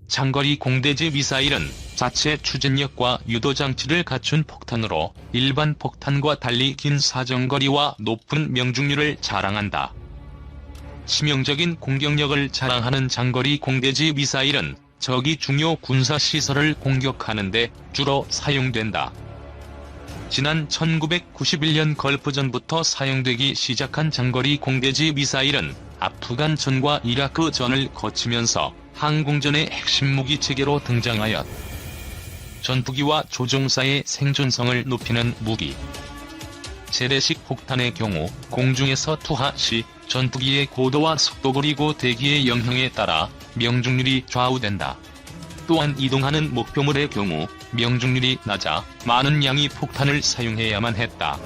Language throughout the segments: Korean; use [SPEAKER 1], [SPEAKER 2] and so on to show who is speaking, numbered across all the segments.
[SPEAKER 1] 장거리 공대지 미사일은 자체 추진력과 유도장치를 갖춘 폭탄으로 일반 폭탄과 달리 긴 사정거리와 높은 명중률을 자랑한다. 치명적인 공격력을 자랑하는 장거리 공대지 미사일은 적이 중요 군사시설을 공격하는 데 주로 사용된다. 지난 1991년 걸프전부터 사용되기 시작한 장거리 공대지 미사일은 아프간전과 이라크전을 거치면서 항공전의 핵심 무기체계로 등장하여 전투기와 조종사의 생존성을 높이는 무기. 재래식 폭탄의 경우 공중에서 투하 시 전투기의 고도와 속도 그리고 대기의 영향에 따라 명중률이 좌우된다. 또한 이동하는 목표물의 경우 명중률이 낮아 많은 양의 폭탄을 사용해야만 했다.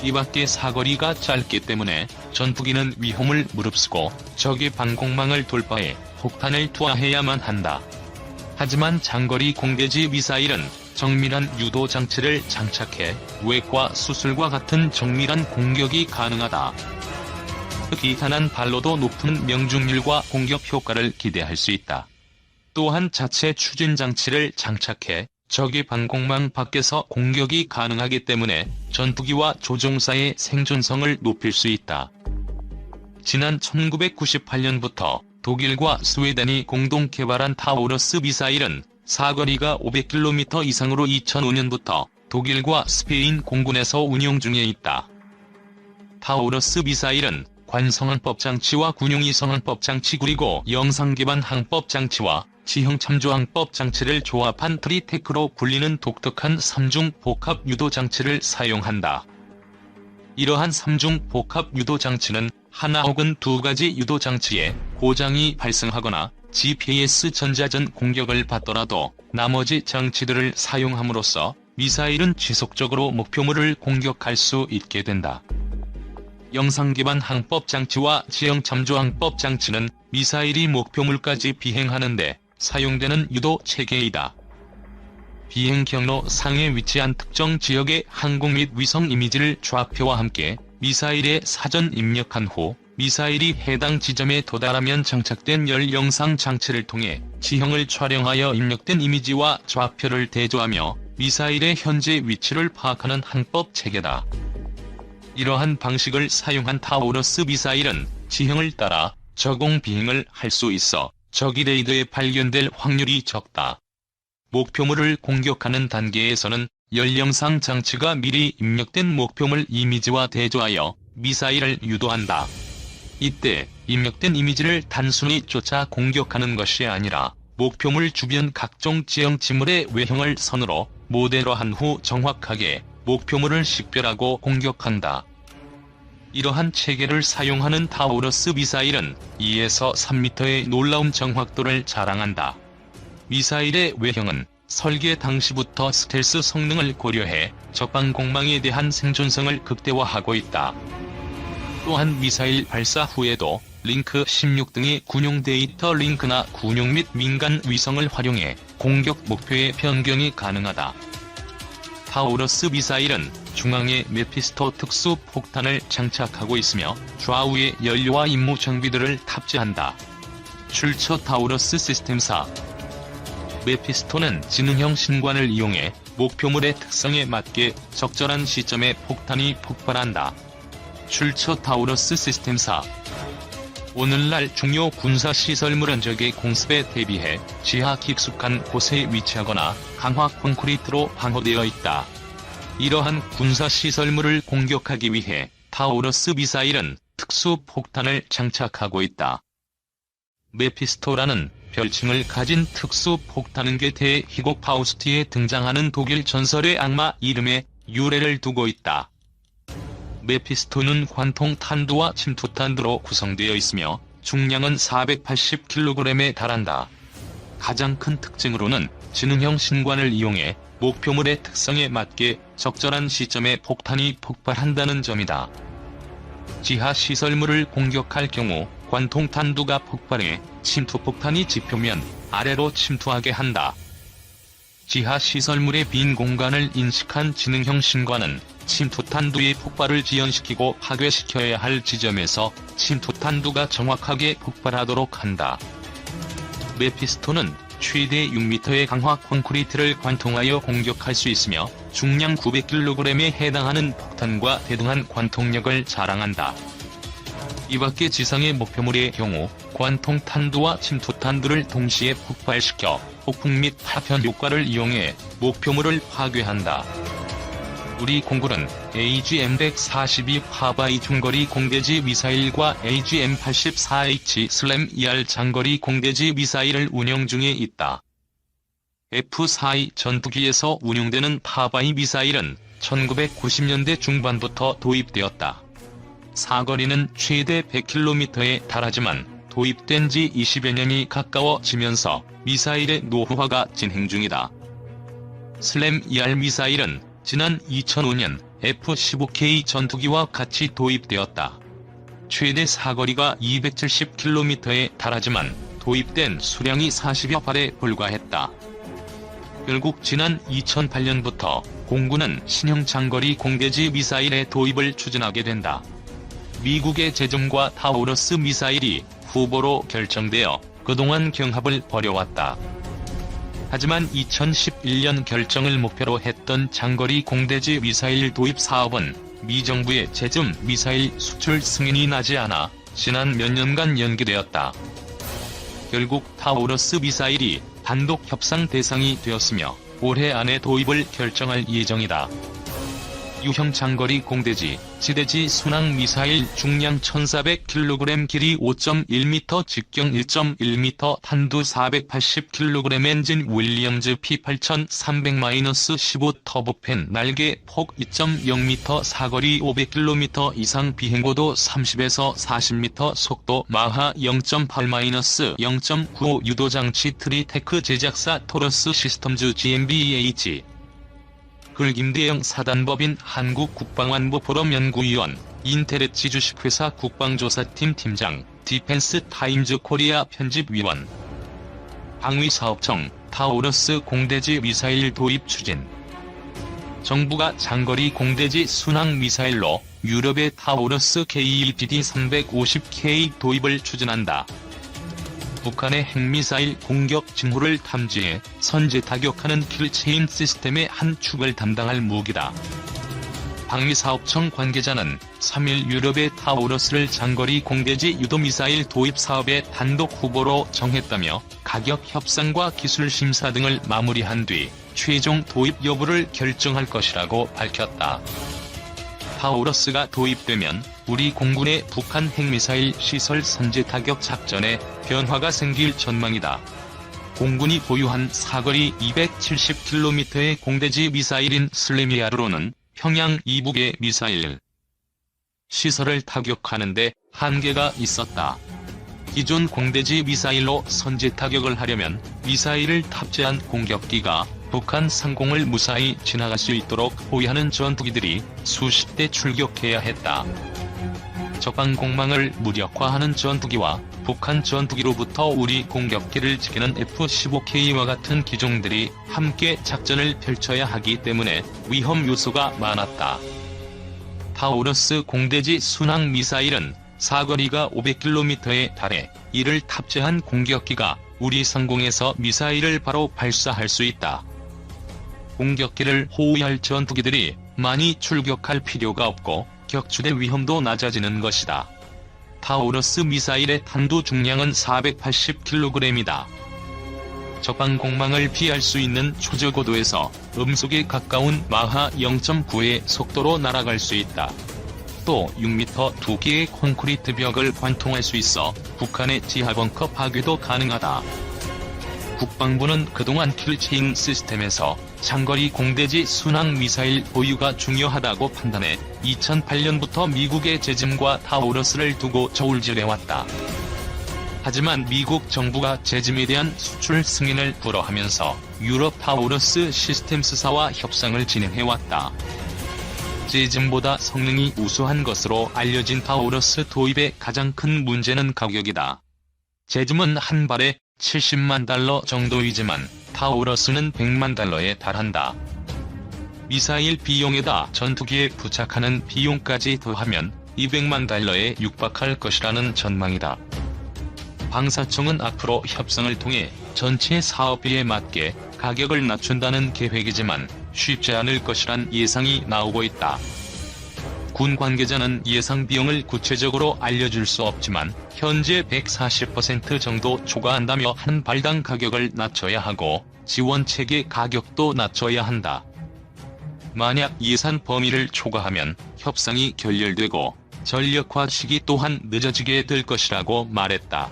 [SPEAKER 1] 이밖에 사거리가 짧기 때문에 전투기는 위험을 무릅쓰고 적의 방공망을 돌파해 폭탄을 투하해야만 한다. 하지만 장거리 공대지 미사일은 정밀한 유도 장치를 장착해 외과 수술과 같은 정밀한 공격이 가능하다. 기탄한 발로도 높은 명중률과 공격 효과를 기대할 수 있다. 또한 자체 추진 장치를 장착해 적의 방공망 밖에서 공격이 가능하기 때문에 전투기와 조종사의 생존성을 높일 수 있다. 지난 1998년부터 독일과 스웨덴이 공동 개발한 타우러스 미사일은 사거리가 500km 이상으로 2005년부터 독일과 스페인 공군에서 운용 중에 있다. 타우러스 미사일은 관성항법 장치와 군용이성항법 장치 그리고 영상기반 항법 장치와 지형 참조항법 장치를 조합한 트리테크로 불리는 독특한 3중 복합 유도 장치를 사용한다. 이러한 3중 복합 유도 장치는 하나 혹은 두 가지 유도 장치에 고장이 발생하거나 GPS 전자전 공격을 받더라도 나머지 장치들을 사용함으로써 미사일은 지속적으로 목표물을 공격할 수 있게 된다. 영상기반 항법 장치와 지형 참조 항법 장치는 미사일이 목표물까지 비행하는데 사용되는 유도 체계이다. 비행 경로 상에 위치한 특정 지역의 항공 및 위성 이미지를 좌표와 함께 미사일에 사전 입력한 후 미사일이 해당 지점에 도달하면 장착된 열 영상 장치를 통해 지형을 촬영하여 입력된 이미지와 좌표를 대조하며 미사일의 현재 위치를 파악하는 항법 체계다. 이러한 방식을 사용한 타우러스 미사일은 지형을 따라 저공 비행을 할 수 있어 적의 레이더에 발견될 확률이 적다. 목표물을 공격하는 단계에서는 열 영상 장치가 미리 입력된 목표물 이미지와 대조하여 미사일을 유도한다. 이때 입력된 이미지를 단순히 쫓아 공격하는 것이 아니라 목표물 주변 각종 지형 지물의 외형을 선으로 모델화한 후 정확하게 목표물을 식별하고 공격한다. 이러한 체계를 사용하는 타우러스 미사일은 2에서 3m의 놀라운 정확도를 자랑한다. 미사일의 외형은 설계 당시부터 스텔스 성능을 고려해 적방공망에 대한 생존성을 극대화하고 있다. 또한 미사일 발사 후에도 링크 16 등의 군용 데이터 링크나 군용 및 민간 위성을 활용해 공격 목표의 변경이 가능하다. 타우러스 미사일은 중앙에 메피스토 특수 폭탄을 장착하고 있으며 좌우에 연료와 임무 장비들을 탑재한다. 출처 타우러스 시스템사. 메피스토는 지능형 신관을 이용해 목표물의 특성에 맞게 적절한 시점에 폭탄이 폭발한다. 출처 타우러스 시스템사. 오늘날 중요 군사시설물은 적의 공습에 대비해 지하 깊숙한 곳에 위치하거나 강화 콘크리트로 방어되어 있다. 이러한 군사시설물을 공격하기 위해 타우러스 미사일은 특수 폭탄을 장착하고 있다. 메피스토라는 별칭을 가진 특수 폭탄은 게테 희곡 파우스트에 등장하는 독일 전설의 악마 이름에 유래를 두고 있다. 메피스토는 관통 탄두와 침투 탄두로 구성되어 있으며 중량은 480kg에 달한다. 가장 큰 특징으로는 지능형 신관을 이용해 목표물의 특성에 맞게 적절한 시점에 폭탄이 폭발한다는 점이다. 지하 시설물을 공격할 경우 관통 탄두가 폭발해 침투 폭탄이 지표면 아래로 침투하게 한다. 지하 시설물의 빈 공간을 인식한 지능형 신관은 침투 탄두의 폭발을 지연시키고 파괴시켜야 할 지점에서 침투 탄두가 정확하게 폭발하도록 한다. 메피스토는 최대 6m의 강화 콘크리트를 관통하여 공격할 수 있으며 중량 900kg에 해당하는 폭탄과 대등한 관통력을 자랑한다. 이밖에 지상의 목표물의 경우 관통탄두와 침투탄두를 동시에 폭발시켜 폭풍 및 파편 효과를 이용해 목표물을 파괴한다. 우리 공군은 AGM-142 하바이 중거리 공대지 미사일과 AGM-84H/ER 장거리 공대지 미사일을 운영 중에 있다. F-42 전투기에서 운용되는 하바이 미사일은 1990년대 중반부터 도입되었다. 사거리는 최대 100km에 달하지만 도입된 지 20여 년이 가까워지면서 미사일의 노후화가 진행 중이다. 슬램-ER 미사일은 지난 2005년 F-15K 전투기와 같이 도입되었다. 최대 사거리가 270km에 달하지만 도입된 수량이 40여 발에 불과했다. 결국 지난 2008년부터 공군은 신형 장거리 공대지 미사일의 도입을 추진하게 된다. 미국의 제좀과 타우러스 미사일이 후보로 결정되어 그동안 경합을 벌여왔다. 하지만 2011년 결정을 목표로 했던 장거리 공대지 미사일 도입 사업은 미 정부의 제좀 미사일 수출 승인이 나지 않아 지난 몇 년간 연기되었다. 결국 타우러스 미사일이 단독 협상 대상이 되었으며 올해 안에 도입을 결정할 예정이다. 유형 장거리 공대지, 지대지 순항 미사일 중량 1400kg 길이 5.1m 직경 1.1m 탄두 480kg 엔진 윌리엄즈 P8300-15 터보팬 날개 폭 2.0m 사거리 500km 이상 비행고도 30에서 40m 속도 마하 0.8-0.95 유도장치 트리테크 제작사 토러스 시스템즈 GmbH 글 김대영 사단법인 한국국방안보포럼 연구위원, 인텔엣지 주식회사 국방조사팀 팀장, 디펜스 타임즈 코리아 편집위원. 방위사업청, 타우러스 공대지 미사일 도입 추진. 정부가 장거리 공대지 순항 미사일로 유럽의 타우러스 KEPD-350K 도입을 추진한다. 북한의 핵미사일 공격 징후를 탐지해 선제 타격하는 킬체인 시스템의 한 축을 담당할 무기다. 방위사업청 관계자는 3일 유럽의 타우러스를 장거리 공대지 유도미사일 도입 사업의 단독 후보로 정했다며 가격 협상과 기술 심사 등을 마무리한 뒤 최종 도입 여부를 결정할 것이라고 밝혔다. 타우러스가 도입되면 우리 공군의 북한 핵미사일 시설 선제 타격 작전에 변화가 생길 전망이다. 공군이 보유한 사거리 270km의 공대지 미사일인 슬램-ER로는 평양 이북의 미사일 시설을 타격하는데 한계가 있었다. 기존 공대지 미사일로 선제 타격을 하려면 미사일을 탑재한 공격기가 북한 상공을 무사히 지나갈 수 있도록 호위하는 전투기들이 수십 대 출격해야 했다. 적방 공망을 무력화하는 전투기와 북한 전투기로부터 우리 공격기를 지키는 F-15K와 같은 기종들이 함께 작전을 펼쳐야 하기 때문에 위험 요소가 많았다. 타우러스 공대지 순항 미사일은 사거리가 500km에 달해 이를 탑재한 공격기가 우리 상공에서 미사일을 바로 발사할 수 있다. 공격기를 호위할 전투기들이 많이 출격할 필요가 없고 격추대 위험도 낮아지는 것이다. 타우러스 미사일의 탄두 중량은 480kg이다. 적방 공망을 피할 수 있는 초저고도에서 음속에 가까운 마하 0.9의 속도로 날아갈 수 있다. 또 6m 두께의 콘크리트 벽을 관통할 수 있어 북한의 지하벙커 파괴도 가능하다. 국방부는 그동안 킬체인 시스템에서 장거리 공대지 순항 미사일 보유가 중요하다고 판단해 2008년부터 미국의 제즘과 타우러스를 두고 저울질해왔다. 하지만 미국 정부가 제즘에 대한 수출 승인을 불허하면서 유럽 타우러스 시스템스사와 협상을 진행해왔다. 제즘보다 성능이 우수한 것으로 알려진 타우러스 도입의 가장 큰 문제는 가격이다. 제즘은 한 발에 $70만 정도이지만 타우러스는 $100만 달한다. 미사일 비용에다 전투기에 부착하는 비용까지 더하면 $200만 육박할 것이라는 전망이다. 방사청은 앞으로 협상을 통해 전체 사업비에 맞게 가격을 낮춘다는 계획이지만 쉽지 않을 것이란 예상이 나오고 있다. 군 관계자는 예상 비용을 구체적으로 알려줄 수 없지만 현재 140% 정도 초과한다며 한 발당 가격을 낮춰야 하고 지원체계 가격도 낮춰야 한다. 만약 예산 범위를 초과하면 협상이 결렬되고 전력화 시기 또한 늦어지게 될 것이라고 말했다.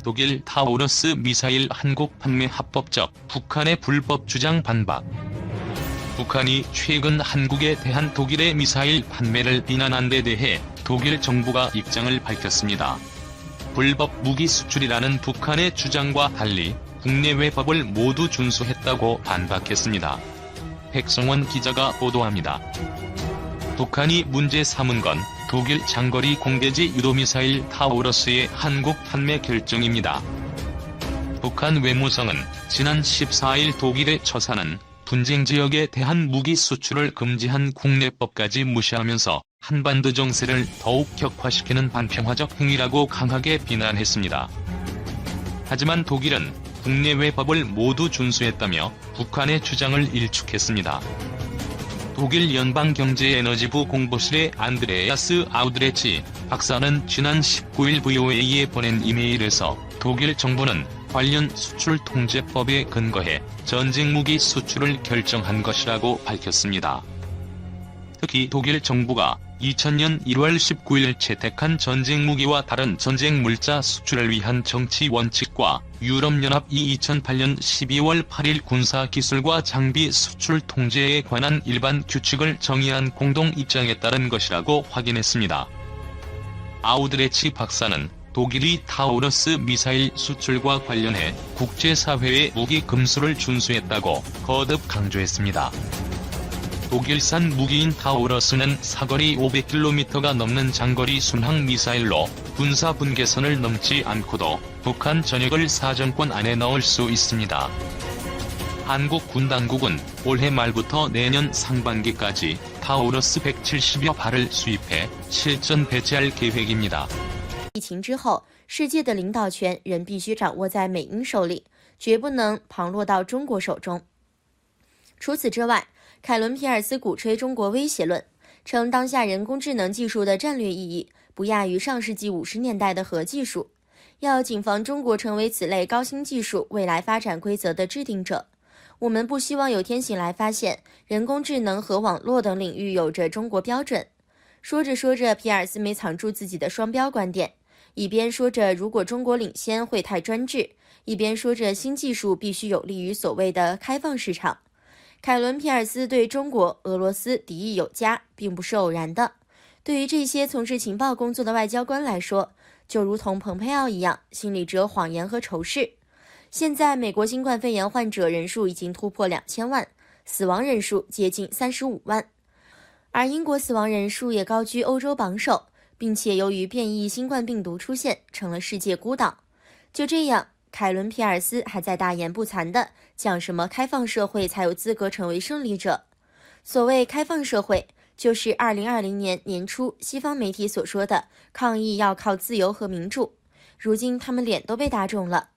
[SPEAKER 1] 독일 타우러스 미사일 한국 판매 합법적, 북한의 불법 주장 반박. 북한이 최근 한국에 대한 독일의 미사일 판매를 비난한 데 대해 독일 정부가 입장을 밝혔습니다. 불법 무기 수출이라는 북한의 주장과 달리 국내외 법을 모두 준수했다고 반박했습니다. 백성원 기자가 보도합니다. 북한이 문제 삼은 건 독일 장거리 공대지 유도미사일 타우러스의 한국 판매 결정입니다. 북한 외무성은 지난 14일 독일의 처사는 분쟁 지역에 대한 무기 수출을 금지한 국내법까지 무시하면서 한반도 정세를 더욱 격화시키는 반평화적 행위라고 강하게 비난했습니다. 하지만 독일은 국내외 법을 모두 준수했다며 북한의 주장을 일축했습니다. 독일 연방경제에너지부 공보실의 안드레아스 아우드레치 박사는 지난 19일 VOA에 보낸 이메일에서 독일 정부는 관련 수출 통제법에 근거해 전쟁 무기 수출을 결정한 것이라고 밝혔습니다. 특히 독일 정부가 2000년 1월 19일 채택한 전쟁 무기와 다른 전쟁 물자 수출을 위한 정치 원칙과 유럽연합이 2008년 12월 8일 군사기술과 장비 수출 통제에 관한 일반 규칙을 정의한 공동 입장에 따른 것이라고 확인했습니다. 아우드레치 박사는 독일이 타우러스 미사일 수출과 관련해 국제사회의 무기 금수를 준수했다고 거듭 강조했습니다. 독일산 무기인 타우러스는 사거리 500km가 넘는 장거리 순항 미사일로 군사 분계선을 넘지 않고도 북한 전역을 사정권 안에 넣을 수 있습니다. 한국 군 당국은 올해 말부터 내년 상반기까지 타우러스 170여 발을 수입해 실전 배치할 계획입니다.
[SPEAKER 2] 疫情之后，世界的领导权仍必须掌握在美英手里，绝不能旁落到中国手中。除此之外，凯伦·皮尔斯鼓吹中国威胁论，称当下人工智能技术的战略意义不亚于上世纪50年代的核技术，要谨防中国成为此类高新技术未来发展规则的制定者。我们不希望有天醒来发现人工智能和网络等领域有着中国标准。说着说着，皮尔斯没藏住自己的双标观点。一边说着如果中国领先会太专制，一边说着新技术必须有利于所谓的开放市场。凯伦·皮尔斯对中国、俄罗斯敌意有加，并不是偶然的。对于这些从事情报工作的外交官来说，就如同蓬佩奥一样，心里只有谎言和仇视。现在美国新冠肺炎患者人数已经突破2000万，死亡人数接近35万，而英国死亡人数也高居欧洲榜首。并且由于变异新冠病毒出现，成了世界孤岛。就这样，凯伦·皮尔斯还在大言不惭地讲什么开放社会才有资格成为胜利者。所谓开放社会，就是2020年年初西方媒体所说的抗议要靠自由和民主。如今他们脸都被打肿了，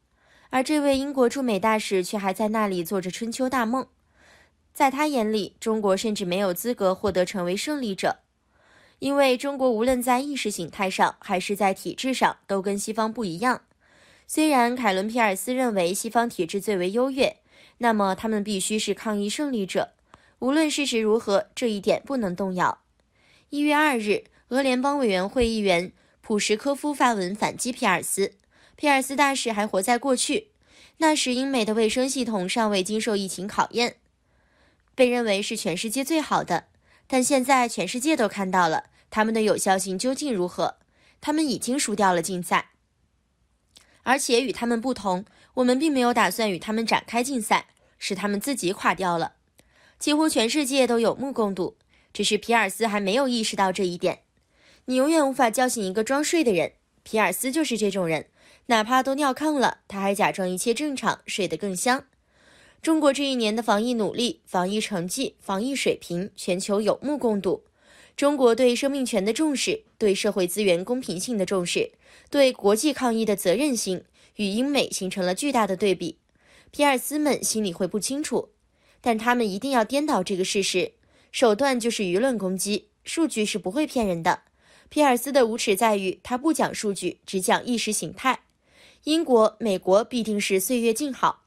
[SPEAKER 2] 而这位英国驻美大使却还在那里做着春秋大梦。在他眼里，中国甚至没有资格获得成为胜利者。因为中国无论在意识形态上还是在体制上都跟西方不一样。虽然凯伦·皮尔斯认为西方体制最为优越，那么他们必须是抗议胜利者。无论事实如何，这一点不能动摇。1月2日，俄联邦委员会议员普什科夫发文反击皮尔斯。皮尔斯大使还活在过去，那时英美的卫生系统尚未经受疫情考验，被认为是全世界最好的。但现在全世界都看到了他们的有效性究竟如何，他们已经输掉了竞赛。而且与他们不同，我们并没有打算与他们展开竞赛，是他们自己垮掉了。几乎全世界都有目共睹，只是皮尔斯还没有意识到这一点。你永远无法叫醒一个装睡的人，皮尔斯就是这种人，哪怕都尿炕了，他还假装一切正常，睡得更香。中国这一年的防疫努力、防疫成绩、防疫水平，全球有目共睹。中国对生命权的重视，对社会资源公平性的重视，对国际抗疫的责任心，与英美形成了巨大的对比。皮尔斯们心里会不清楚，但他们一定要颠倒这个事实，手段就是舆论攻击，数据是不会骗人的。皮尔斯的无耻在于他不讲数据，只讲意识形态。英国、美国必定是岁月静好，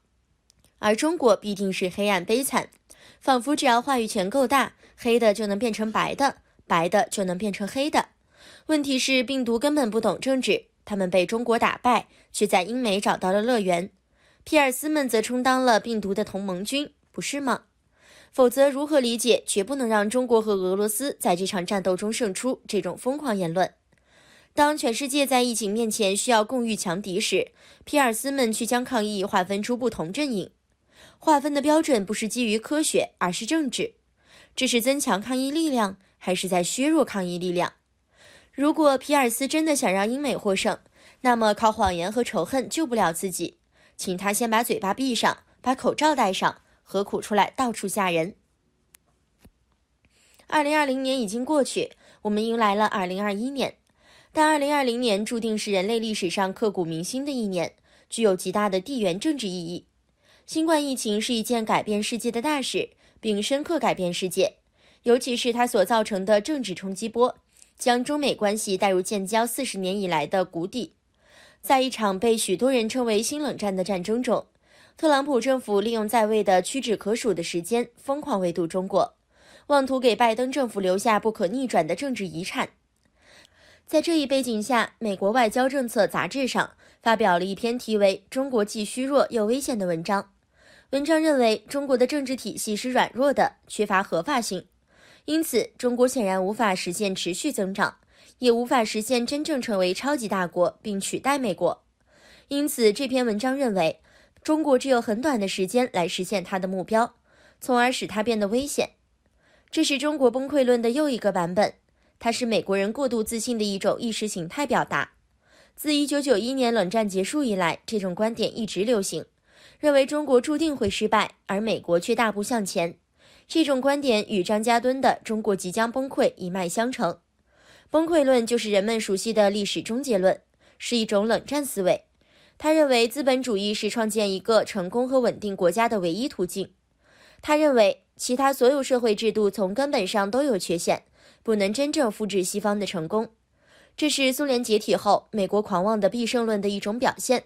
[SPEAKER 2] 而中国必定是黑暗悲惨，仿佛只要话语权够大，黑的就能变成白的，白的就能变成黑的。问题是病毒根本不懂政治，他们被中国打败，却在英美找到了乐园。皮尔斯们则充当了病毒的同盟军，不是吗？否则如何理解绝不能让中国和俄罗斯在这场战斗中胜出这种疯狂言论？当全世界在疫情面前需要共御强敌时，皮尔斯们却将抗疫划分出不同阵营。划分的标准不是基于科学，而是政治。这是增强抗疫力量，还是在削弱抗疫力量？如果皮尔斯真的想让英美获胜，那么靠谎言和仇恨救不了自己，请他先把嘴巴闭上，把口罩戴上，何苦出来到处吓人？2020年已经过去，我们迎来了2021年。但2020年注定是人类历史上刻骨铭心的一年，具有极大的地缘政治意义。新冠疫情是一件改变世界的大事，并深刻改变世界，尤其是它所造成的政治冲击波，将中美关系带入建交40年以来的谷底。在一场被许多人称为新冷战的战争中，特朗普政府利用在位的屈指可数的时间，疯狂围堵中国，妄图给拜登政府留下不可逆转的政治遗产。在这一背景下，美国外交政策杂志上发表了一篇题为《中国既虚弱又危险》的文章。文章认为，中国的政治体系是软弱的，缺乏合法性，因此中国显然无法实现持续增长，也无法实现真正成为超级大国并取代美国。因此，这篇文章认为，中国只有很短的时间来实现它的目标，从而使它变得危险。这是中国崩溃论的又一个版本，它是美国人过度自信的一种意识形态表达。自1991年冷战结束以来，这种观点一直流行，认为中国注定会失败，而美国却大步向前。这种观点与张家敦的中国即将崩溃一脉相承。崩溃论就是人们熟悉的历史终结论，是一种冷战思维。他认为资本主义是创建一个成功和稳定国家的唯一途径。他认为其他所有社会制度从根本上都有缺陷，不能真正复制西方的成功。这是苏联解体后美国狂妄的必胜论的一种表现。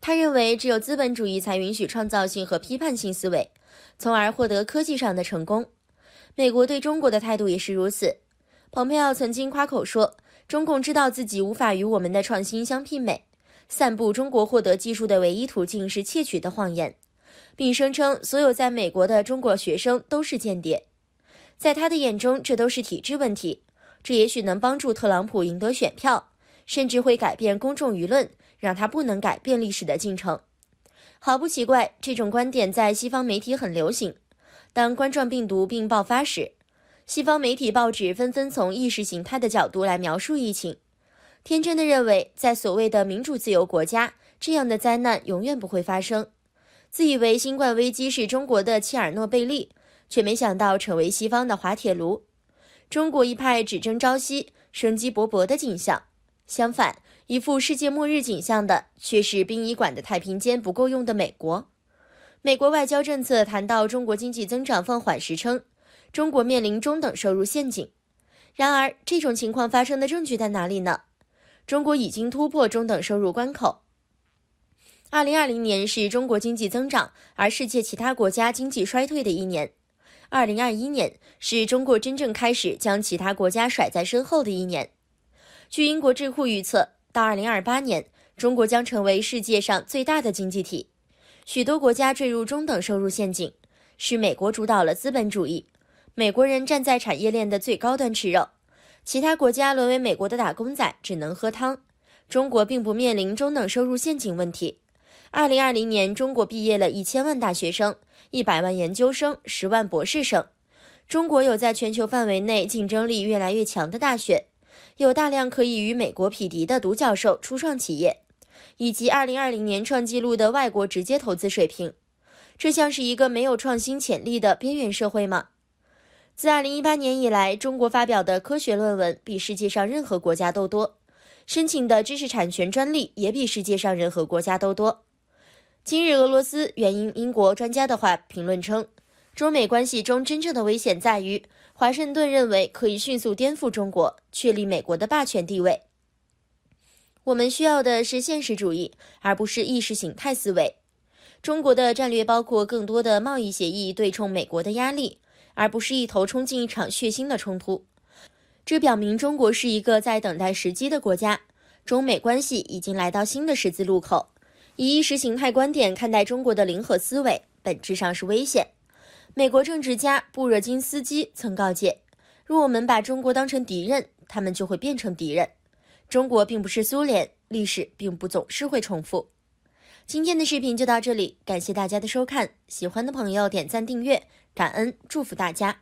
[SPEAKER 2] 他认为只有资本主义才允许创造性和批判性思维，从而获得科技上的成功。美国对中国的态度也是如此。蓬佩奥曾经夸口说，中共知道自己无法与我们的创新相媲美，散布中国获得技术的唯一途径是窃取的谎言，并声称所有在美国的中国学生都是间谍。在他的眼中，这都是体制问题，这也许能帮助特朗普赢得选票，甚至会改变公众舆论，让他不能改变历史的进程。毫不奇怪，这种观点在西方媒体很流行。当冠状病毒病爆发时，西方媒体报纸纷纷从意识形态的角度来描述疫情，天真的认为在所谓的民主自由国家，这样的灾难永远不会发生，自以为新冠危机是中国的切尔诺贝利，却没想到成为西方的滑铁卢。中国一派只争朝夕，生机勃勃的景象，相反，一副世界末日景象的却是殡仪馆的太平间不够用的美国。美国外交政策谈到中国经济增长放缓时称，中国面临中等收入陷阱。然而，这种情况发生的证据在哪里呢？中国已经突破中等收入关口。2020年是中国经济增长，而世界其他国家经济衰退的一年。2021年是中国真正开始将其他国家甩在身后的一年。据英国智库预测，到2028年，中国将成为世界上最大的经济体。许多国家坠入中等收入陷阱，是美国主导了资本主义，美国人站在产业链的最高端吃肉，其他国家沦为美国的打工仔，只能喝汤。中国并不面临中等收入陷阱问题。2020年，中国毕业了1000万大学生，100万研究生，10万博士生。中国有在全球范围内竞争力越来越强的大学，有大量可以与美国匹敌的独角兽初创企业，以及2020年创纪录的外国直接投资水平。这像是一个没有创新潜力的边缘社会吗？自2018年以来，中国发表的科学论文比世界上任何国家都多，申请的知识产权专利也比世界上任何国家都多。今日俄罗斯援引英国专家的话评论称，中美关系中真正的危险在于，华盛顿认为可以迅速颠覆中国，确立美国的霸权地位。我们需要的是现实主义，而不是意识形态思维。中国的战略包括更多的贸易协议对冲美国的压力，而不是一头冲进一场血腥的冲突。这表明中国是一个在等待时机的国家，中美关系已经来到新的十字路口。以意识形态观点看待中国的零和思维，本质上是危险。美国政治家布热津斯基曾告诫，若我们把中国当成敌人，他们就会变成敌人。中国并不是苏联，历史并不总是会重复。今天的视频就到这里，感谢大家的收看，喜欢的朋友点赞订阅，感恩，祝福大家。